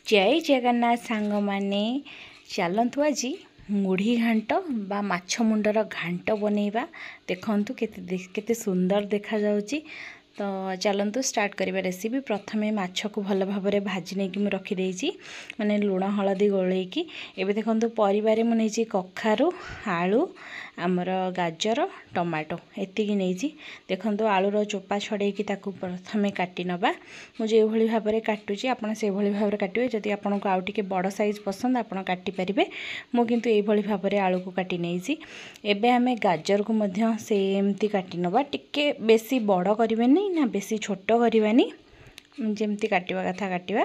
जय जगन्नाथ सांग माने चलतु आज मुढ़ी घांट बा माछ मुंडर घांट बनैबा। देखंतु केते सुंदर देखा जाउची। तो चलतु स्टार्ट करिबा रेसिपी। प्रथमे माछ को भल भाबरे भाजी नै कि मु रखि देइची, माने लूण हळदी गोळेकी। एबे देखंतु परिवारे मु नेची कखारु, आलू, आमर गाजर, टमाटो एतिकी नेची। देखंतु आलूर चोपा छड़ेकी ताकू प्रथमे काटी नबा। मु जे भली भाबरे काटुची आपण से भली भाबरे काटिबे। जदि आपनको आउ टिके बड़ साइज पसंद आपण काटी परिबे। मु किंतु ए भली भाबरे आलू को काटी नेइची। एबे हमें गाजर को मध्य सेमती काटी नबा। टिके बेसी बड़ करिबेनी ना बेसी छोट करवानी, जमती काटिवा कथा काटिवा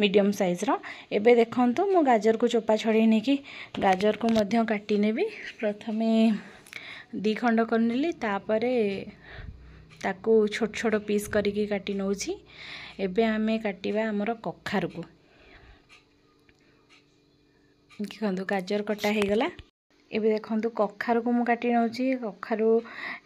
मीडियम साइज रो। एबे देखंतु मु गाजर को चोपा छड़े ने कि गाजर को मध्य काटी नेबी। प्रथमे 2 खंड करनेली, तापरे ताकू छोट छोट पीस करिकी काटी नउची। एबे हमें काटिवा हमर कखारु को। देखंतु गाजर कटा हे गला। एबे देखंतु कखारु को मु काटी नउची। कखारु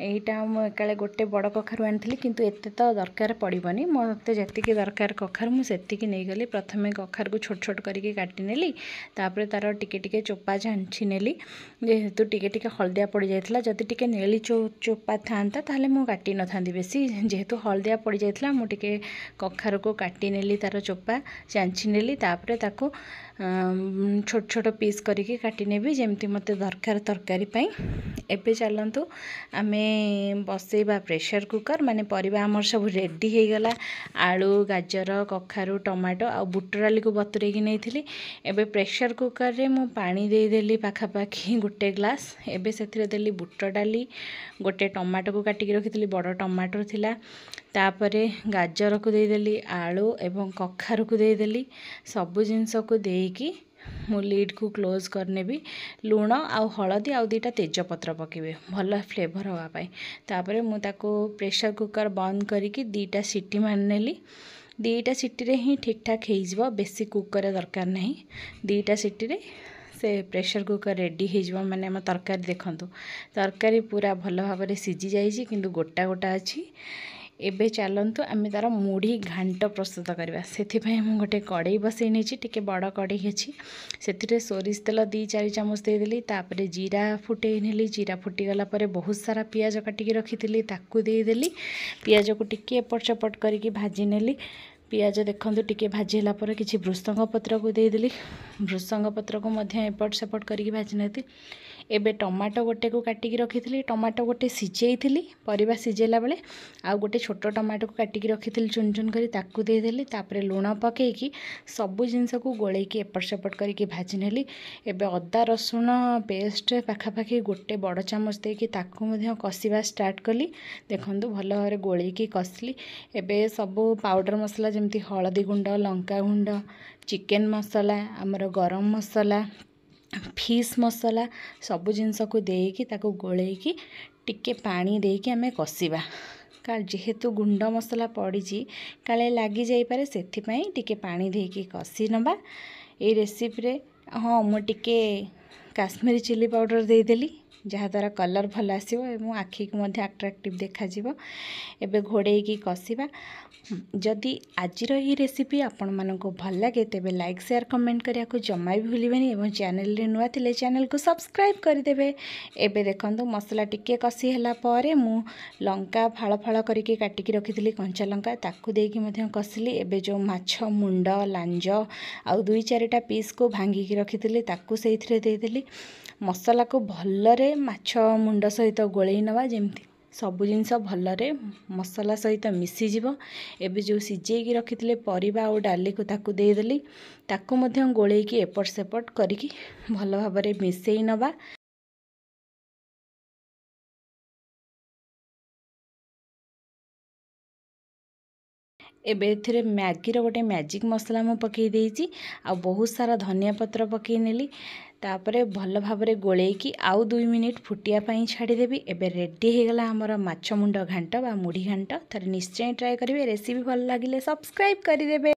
एटा मु एकाले गोटे बड़ कखारु आनथिली, किंतु एते तो दरकार पड़िबनी। मते जतिकी दरकार कखारु मु सेतिकी नै गली। प्रथमे कखारु को छोट छोट करिकी काटी नेली, तापरे तार टिके टिके चोपा झांछि नेली। जेहेतु टिके टिके हळदिया पड़ी जायथला, जदि टिके नेली चोपा थांता ताले मु काटी न थांदी बेसी। जेहेतु हळदिया पड़ी जायथला मु टिके कखारु को काटी नेली, तार चोपा झांछि नेली। तापरे ताको छोट छोट पीस करिकी काटी नेबी, जेमती मते दरकार तरकारी पई। एबे चलंतु आमे बसेबा प्रेशर कुकर। माने परिबा हमर सब रेडी हे गला। आलू, गाजर, कखारु, टमाटो आ बुट डाली को बतुरे की नेथिली। एबे प्रेशर कुकर रे मु पानी दे देली पाखा पाखी 1 ग्लास। एबे सेथिरे देली बुट डाली, गोटे टमाटो को काटी के रखितली, बड़ टमाटो थिला। तापरे गाजर को दे देली, आलू एवं कखारु को दे देली। सब जिंस को देकी मु लीड को क्लोज करने भी। लूण आ हळदी आ 2टा तेजपत्र पकेबे भल फ्लेवर होगा पाई। तापरे मु ताको प्रेशर कुकर बंद करिकी 2टा सीटी मारनेली। 2टा सीटी रे ही ठीक ठाक हे जिवो, बेसी कुक करे दरकार नहीं। 2टा सीटी रे से प्रेशर कुकर रेडी हे जिवो। माने हम तरकारी देखंतु तरकारी पूरा भल भाबरे सिझी जाइछि, किंतु गोटा गोटा अछि। एबे चलंतु आमे तार मुढ़ी घांट प्रस्तुत करबा। सेथि पई हम गोटे कड़ाई बसै नेछि, टिके बड़ कड़ाई अछि। सेथिरे सोरिष तेल 2-4 चामच दे देली। तापरे जीरा फुटै नेली। जीरा फुटी गला परे बहुत सारा पियाज काटी के रखिथिली, ताकू दे देली। पियाज को टिके एपट सेपट करिकी भाजी नेली। पियाज देखंतु टिके भाजी हला परे किछि भृसंग पत्र को दे देली। भृसंग पत्र को मध्य एपट सेपट करिकी भाजी नेती। एबे टमाटो गोटे को काटी के रखिथिली। टमाटो गोटे सिझेइथिली, परिबा सिझेला बेले आ गोटे छोट टमाटो को काटी के रखिथिली चुन चुन करी, ताकू दे देली। तापरे लूण पकेइकी सब जिंस को गोलेइकी एपट सेपट करिकी भाजी नेली। एबे अदा रसुण पेस्ट पाखा पाखी गोटे बड़ चामच देकी ताकू मध्य कसिबा स्टार्ट कली। देखंतु भल भाबरे गोलेइकी कसली। एबे सब पाउडर मसला जेमती हळदी गुंड, लंका गुंड, चिकन मसला, हमर गरम मसला, फिश मसला सब जिंस को देकी ताको गोलेइकी टिके पानी देकी हमें कसिबा। का जेहेतु गुंड मसला पड़ी काले लगी जाई पारे, सेथि पई टिके पानी देकी कसी नबा। ए रेसिपी रे हाँ मु टिके काश्मीरी चिली पाउडर दे देली, जहाँ द्वारा कलर भल आसीबो एवं आखि को मध्य अट्रैक्टिव देखा जिवो। एबे घोड़ेइकी कसिबा। जदि आजिर ही रेसिपी आपण मानको भल लागे तेबे लाइक शेयर कमेंट करिया को जम्मा भी भूलिबेनी एवं चैनल रे नुआ थिले चैनल को सब्सक्राइब कर देबे। एबे देखंतु मसला टिके कसी हला परे मु लंका फाळ फाळ करिके काटिकी रखिथिली कंचा लंका, ताकू देकी मध्य कसली। एबे जो माछ मुंड, लांज आ 2-4टा पीस को भांगी की रखिथिली, ताकू सेइथिरे दे देली। मसला को भलरे माछ मुंड सहित गोळेई नवा, जेमती सब जिंस भलरे मसला सहित मिसी जिवो। एबे जो सिझेइकी रखिथिले परिबा और डाली को ताकू दे देली। ताकू मध्य गोळेइकी एपट सेपट करिकी भल भाबरे मिसेई नबा। एबे एथिरे मैगी रो गोटे मैजिक मसला मु पकई देइची आ बहुत सारा धनिया पत्र पकई नेली। तापरे भल भाबरे गोलेइकी आउ 2 मिनिट फुटिया पई छाड़ी देबी। एबे रेडी हे गला हमर माछ मुंड घांट बा मुढ़ी घांट। थरे निश्चय ट्राई करिवे। रेसिपी भल लागिले सब्सक्राइब करि देबे।